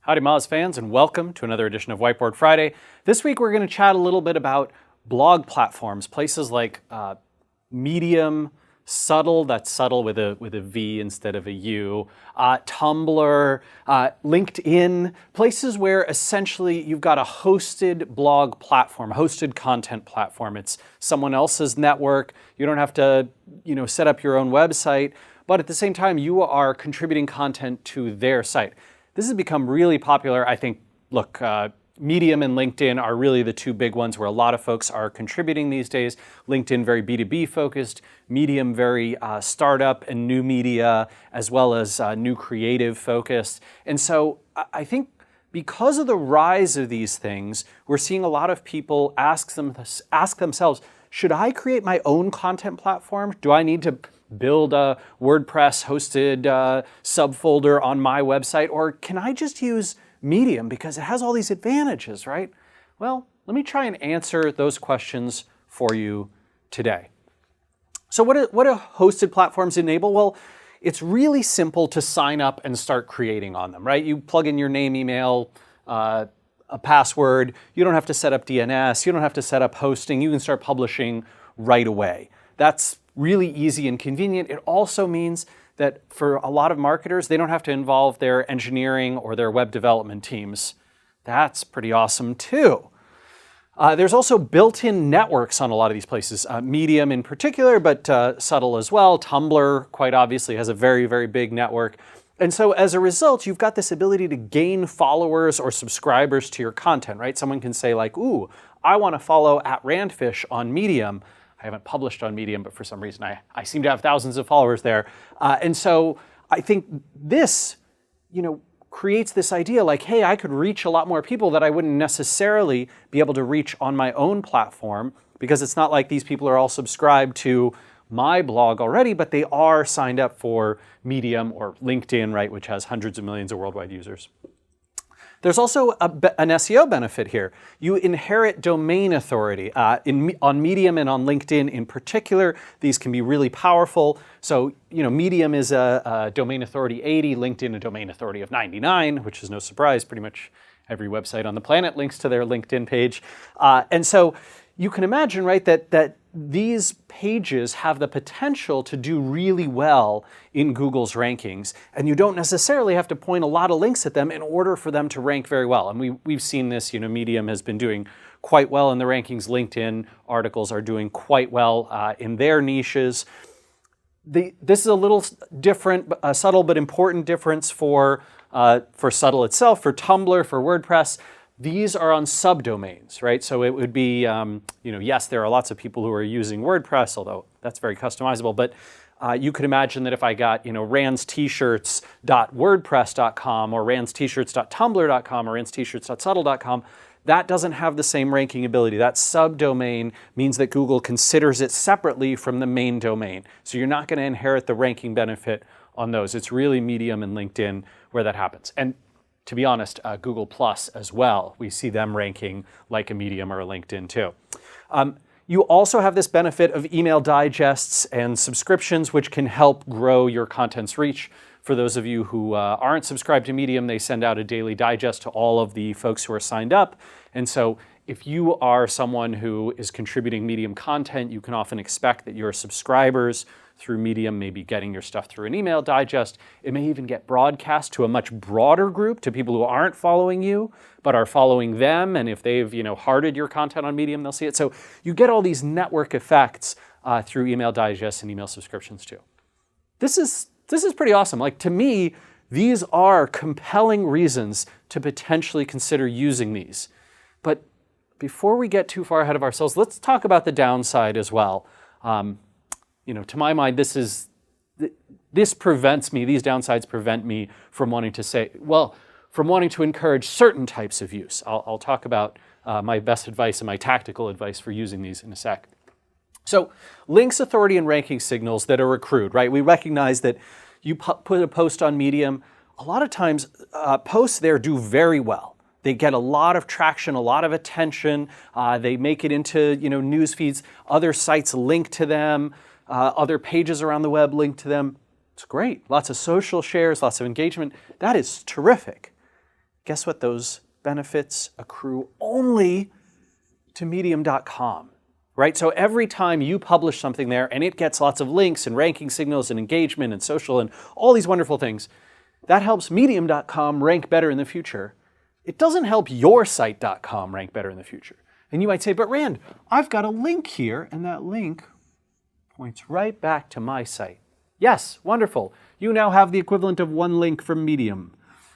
Howdy Moz fans, and welcome to another edition of Whiteboard Friday. This week we're going to chat a little bit about blog platforms, places like Medium, Subtle, that's subtle with a V instead of a U, Tumblr, LinkedIn, places where essentially you've got a hosted blog platform, hosted content platform. It's someone else's network. You don't have to, set up your own website, but at the same time you are contributing content to their site. This has become really popular. I think, look, Medium and LinkedIn are really the two big ones where a lot of folks are contributing these days. LinkedIn very B2B focused, Medium very startup and new media, as well as new creative focused. And so I think because of the rise of these things, we're seeing a lot of people ask themselves, should I create my own content platform? Do I need to build a WordPress hosted subfolder on my website? Or can I just use Medium because it has all these advantages, right? Well, let me try and answer those questions for you today. So what do hosted platforms enable? Well, it's really simple to sign up and start creating on them, right? You plug in your name, email, a password. You don't have to set up DNS. You don't have to set up hosting. You can start publishing right away. That's really easy and convenient. It also means that for a lot of marketers, they don't have to involve their engineering or their web development teams. That's pretty awesome too. There's also built-in networks on a lot of these places, Medium in particular, but Subtle as well. Tumblr, quite obviously, has a very, very big network. And so as a result, you've got this ability to gain followers or subscribers to your content, right? Someone can say like, ooh, I want to follow @Randfish on Medium. I haven't published on Medium, but for some reason I seem to have thousands of followers there. And so I think this, creates this idea like, hey, I could reach a lot more people that I wouldn't necessarily be able to reach on my own platform, because it's not like these people are all subscribed to my blog already, but they are signed up for Medium or LinkedIn, right, which has hundreds of millions of worldwide users. There's also an SEO benefit here. You inherit domain authority. On Medium and on LinkedIn in particular, these can be really powerful. So, Medium is a domain authority 80, LinkedIn a domain authority of 99, which is no surprise. Pretty much every website on the planet links to their LinkedIn page. And so you can imagine, right, that these pages have the potential to do really well in Google's rankings, and you don't necessarily have to point a lot of links at them in order for them to rank very well. And we've seen this, Medium has been doing quite well in the rankings. LinkedIn articles are doing quite well in their niches. This is a little different, a subtle but important difference for Subtle itself, for Tumblr, for WordPress. These are on subdomains, right? So it would be, yes, there are lots of people who are using WordPress, although that's very customizable, but you could imagine that if I got, randstshirts.wordpress.com or randstshirts.tumblr.com or randstshirts.subtle.com, that doesn't have the same ranking ability. That subdomain means that Google considers it separately from the main domain. So you're not going to inherit the ranking benefit on those. It's really Medium and LinkedIn where that happens. And to be honest, Google Plus as well. We see them ranking like a Medium or a LinkedIn too. You also have this benefit of email digests and subscriptions, which can help grow your content's reach. For those of you who aren't subscribed to Medium, they send out a daily digest to all of the folks who are signed up. And so if you are someone who is contributing Medium content, you can often expect that your subscribers through Medium may be getting your stuff through an email digest. It may even get broadcast to a much broader group, to people who aren't following you, but are following them. And if they've hearted your content on Medium, they'll see it. So you get all these network effects through email digests and email subscriptions too. This is pretty awesome. Like, to me, these are compelling reasons to potentially consider using these. But before we get too far ahead of ourselves, let's talk about the downside as well. To my mind, these downsides prevent me from wanting to encourage certain types of use. I'll talk about my best advice and my tactical advice for using these in a sec. So links, authority, and ranking signals that are accrued, right? We recognize that you put a post on Medium. A lot of times, posts there do very well. They get a lot of traction, a lot of attention. They make it into news feeds. Other sites link to them. Other pages around the web link to them. It's great. Lots of social shares, lots of engagement. That is terrific. guess what? Those benefits accrue only to medium.com, right? So every time you publish something there and it gets lots of links and ranking signals and engagement and social and all these wonderful things, that helps medium.com rank better in the future. It doesn't help yoursite.com rank better in the future. And you might say, but Rand, I've got a link here and that link points right back to my site. Yes, wonderful. You now have the equivalent of one link from Medium.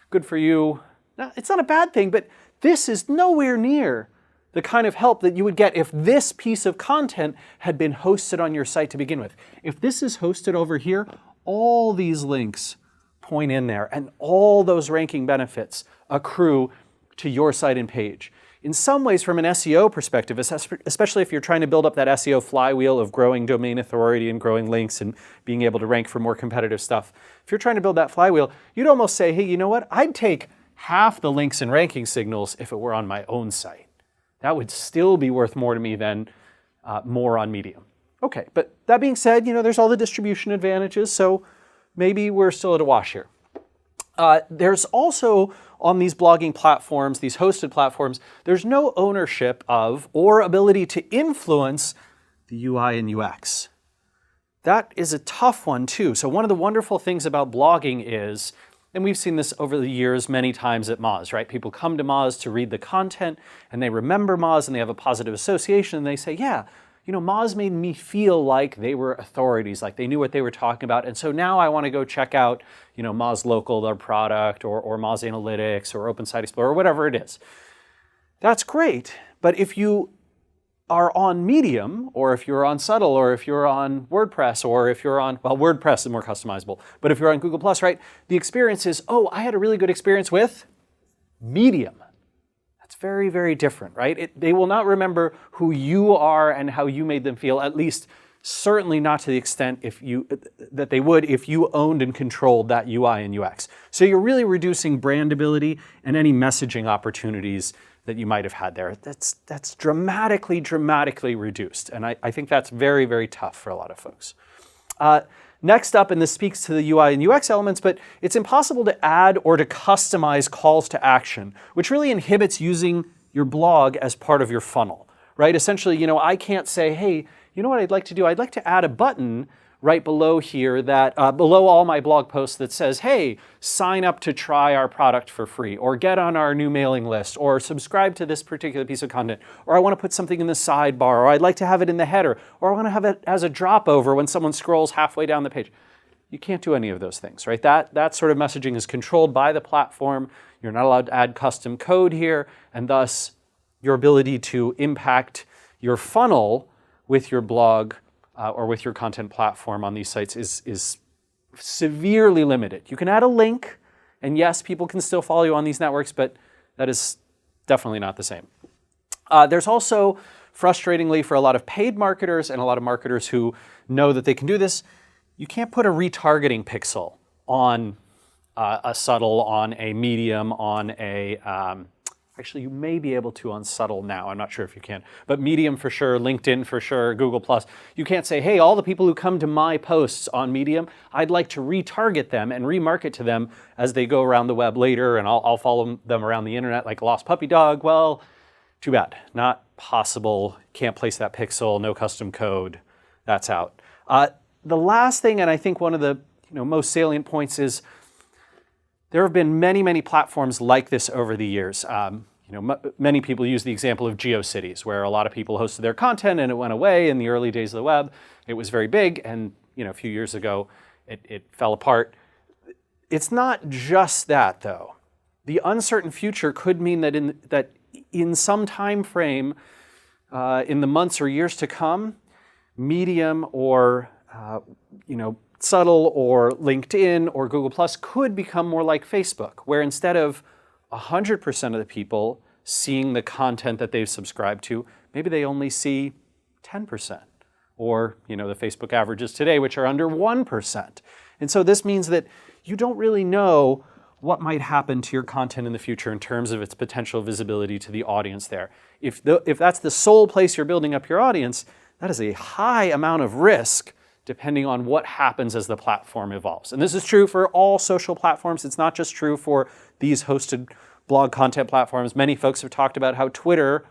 Good for you. Now, it's not a bad thing, but this is nowhere near the kind of help that you would get if this piece of content had been hosted on your site to begin with. If this is hosted over here, all these links point in there and all those ranking benefits accrue to your site and page. In some ways, from an SEO perspective, especially if you're trying to build up that SEO flywheel of growing domain authority and growing links and being able to rank for more competitive stuff, if you're trying to build that flywheel, you'd almost say, hey, you know what? I'd take half the links and ranking signals if it were on my own site. That would still be worth more to me than more on Medium. Okay, but that being said, there's all the distribution advantages, so maybe we're still at a wash here. There's also, on these blogging platforms, these hosted platforms, there's no ownership of or ability to influence the UI and UX. That is a tough one too. So one of the wonderful things about blogging is, and we've seen this over the years many times at Moz, right? People come to Moz to read the content and they remember Moz and they have a positive association and they say, yeah, Moz made me feel like they were authorities, like they knew what they were talking about. And so now I want to go check out, Moz Local, their product, or Moz Analytics, or Open Site Explorer, or whatever it is. That's great. But if you are on Medium, or if you're on Subtle, or if you're on WordPress, or if you're on, well, WordPress is more customizable, but if you're on Google+, right, the experience is, oh, I had a really good experience with Medium. It's very, very different, right? They will not remember who you are and how you made them feel, at least certainly not to the extent that they would if you owned and controlled that UI and UX. So you're really reducing brandability and any messaging opportunities that you might have had there. That's dramatically reduced. And I think that's very, very tough for a lot of folks. Next up, and this speaks to the UI and UX elements, but it's impossible to add or to customize calls to action, which really inhibits using your blog as part of your funnel, right? Essentially, I can't say, hey, you know what I'd like to do? I'd like to add a button right below here that, below all my blog posts that says, hey, sign up to try our product for free, or get on our new mailing list, or subscribe to this particular piece of content, or I want to put something in the sidebar, or I'd like to have it in the header, or I want to have it as a drop over when someone scrolls halfway down the page. You can't do any of those things, right? That sort of messaging is controlled by the platform. You're not allowed to add custom code here, and thus your ability to impact your funnel with your blog or with your content platform on these sites is severely limited. You can add a link, and yes, people can still follow you on these networks, but that is definitely not the same. There's also, frustratingly for a lot of paid marketers and a lot of marketers who know that they can do this, you can't put a retargeting pixel on a Subtle, on a Medium, on a, actually you may be able to on Subtle now, I'm not sure if you can, but Medium for sure, LinkedIn for sure, Google+. You can't say, hey, all the people who come to my posts on Medium, I'd like to retarget them and remarket to them as they go around the web later, and I'll follow them around the internet like a lost puppy dog. Well, too bad, not possible, can't place that pixel, no custom code, that's out. The last thing, and I think one of the most salient points is, there have been many, many platforms like this over the years. Many people use the example of GeoCities, where a lot of people hosted their content and it went away in the early days of the web. It was very big, and a few years ago, it fell apart. It's not just that, though. The uncertain future could mean that in some time frame, in the months or years to come, Medium or Subtle or LinkedIn or Google+ could become more like Facebook, where instead of 100% of the people seeing the content that they've subscribed to, maybe they only see 10%, or the Facebook averages today, which are under 1%. And so this means that you don't really know what might happen to your content in the future in terms of its potential visibility to the audience there. If that's the sole place you're building up your audience, that is a high amount of risk depending on what happens as the platform evolves. And this is true for all social platforms. It's not just true for these hosted blog content platforms. Many folks have talked about how Twitter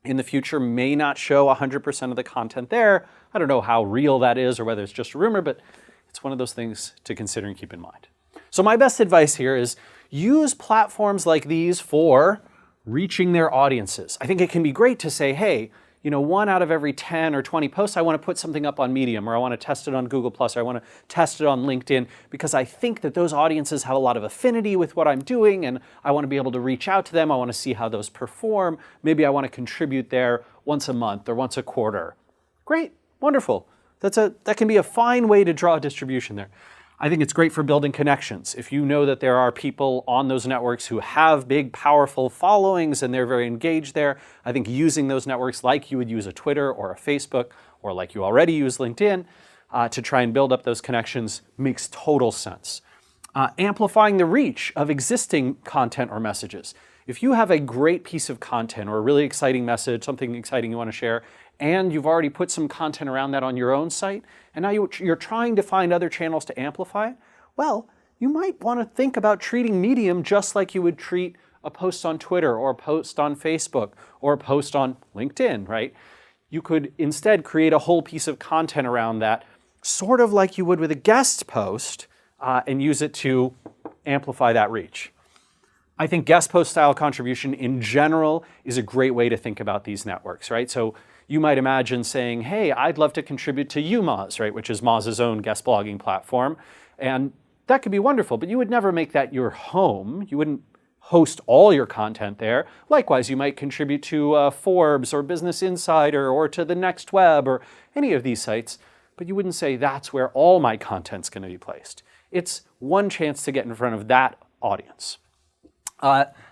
in the future may not show 100% of the content there. I don't know how real that is or whether it's just a rumor, but it's one of those things to consider and keep in mind. So my best advice here is use platforms like these for reaching their audiences. I think it can be great to say, hey, 1 out of every 10 or 20 posts, I want to put something up on Medium, or I want to test it on Google+, or I want to test it on LinkedIn, because I think that those audiences have a lot of affinity with what I'm doing, and I want to be able to reach out to them. I want to see how those perform. Maybe I want to contribute there once a month or once a quarter. Great, wonderful. That can be a fine way to draw distribution there. I think it's great for building connections. If you know that there are people on those networks who have big, powerful followings and they're very engaged there, I think using those networks like you would use a Twitter or a Facebook, or like you already use LinkedIn, to try and build up those connections makes total sense. Amplifying the reach of existing content or messages. If you have a great piece of content or a really exciting message, something exciting you want to share, and you've already put some content around that on your own site, and now you're trying to find other channels to amplify it, well, you might want to think about treating Medium just like you would treat a post on Twitter or a post on Facebook or a post on LinkedIn, right? You could instead create a whole piece of content around that, sort of like you would with a guest post, and use it to amplify that reach. I think guest post style contribution in general is a great way to think about these networks, right? So you might imagine saying, hey, I'd love to contribute to UMoz, right, which is Moz's own guest blogging platform. And that could be wonderful, but you would never make that your home. You wouldn't host all your content there. Likewise, you might contribute to Forbes or Business Insider or to the Next Web or any of these sites, but you wouldn't say that's where all my content's going to be placed. It's one chance to get in front of that audience.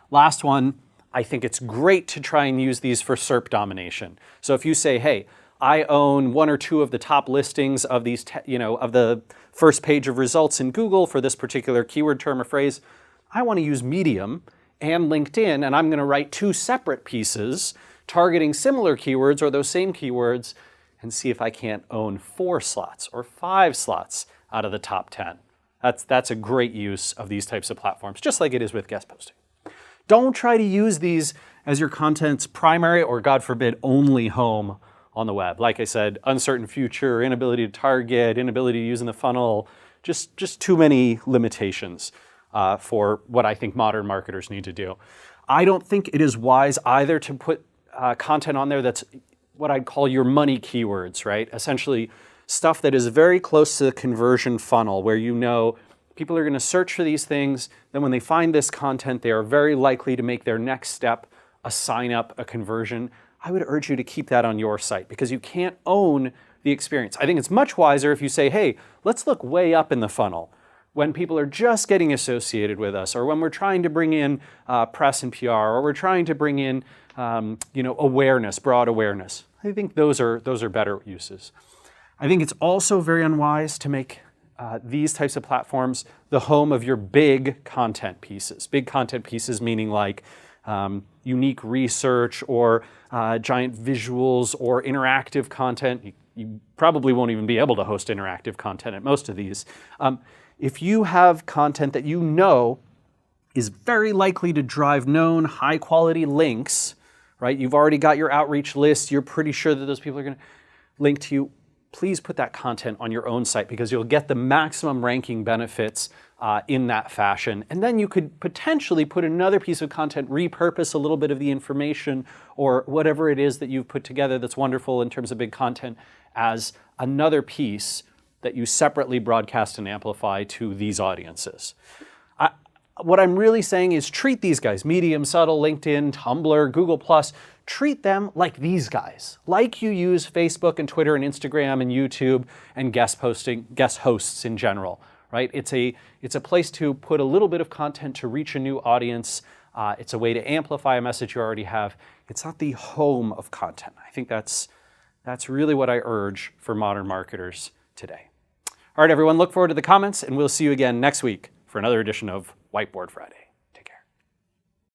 Last one, I think it's great to try and use these for SERP domination. So if you say, hey, I own 1 or 2 of the top listings of these, of the first page of results in Google for this particular keyword term or phrase, I want to use Medium and LinkedIn, and I'm going to write 2 separate pieces targeting similar keywords or those same keywords and see if I can't own 4 slots or 5 slots out of the top 10. That's a great use of these types of platforms, just like it is with guest posting. Don't try to use these as your content's primary or, God forbid, only home on the web. Like I said, uncertain future, inability to target, inability to use in the funnel, just too many limitations for what I think modern marketers need to do. I don't think it is wise either to put content on there that's what I'd call your money keywords, right? Essentially, stuff that is very close to the conversion funnel, where people are going to search for these things, then when they find this content, they are very likely to make their next step a sign up, a conversion. I would urge you to keep that on your site because you can't own the experience. I think it's much wiser if you say, hey, let's look way up in the funnel when people are just getting associated with us, or when we're trying to bring in press and PR, or we're trying to bring in awareness, broad awareness. I think those are better uses. I think it's also very unwise to make these types of platforms the home of your big content pieces. Big content pieces meaning like unique research or giant visuals or interactive content. You probably won't even be able to host interactive content at most of these. If you have content that you know is very likely to drive known high quality links, right? You've already got your outreach list. You're pretty sure that those people are going to link to you. Please put that content on your own site because you'll get the maximum ranking benefits in that fashion. And then you could potentially put another piece of content, repurpose a little bit of the information or whatever it is that you've put together that's wonderful in terms of big content as another piece that you separately broadcast and amplify to these audiences. What I'm really saying is treat these guys, Medium, Subtle, LinkedIn, Tumblr, Google+, treat them like these guys, like you use Facebook and Twitter and Instagram and YouTube and guest hosts in general, right? It's a place to put a little bit of content to reach a new audience. It's a way to amplify a message you already have. It's not the home of content. I think that's really what I urge for modern marketers today. All right, everyone, look forward to the comments, and we'll see you again next week for another edition of Whiteboard Friday.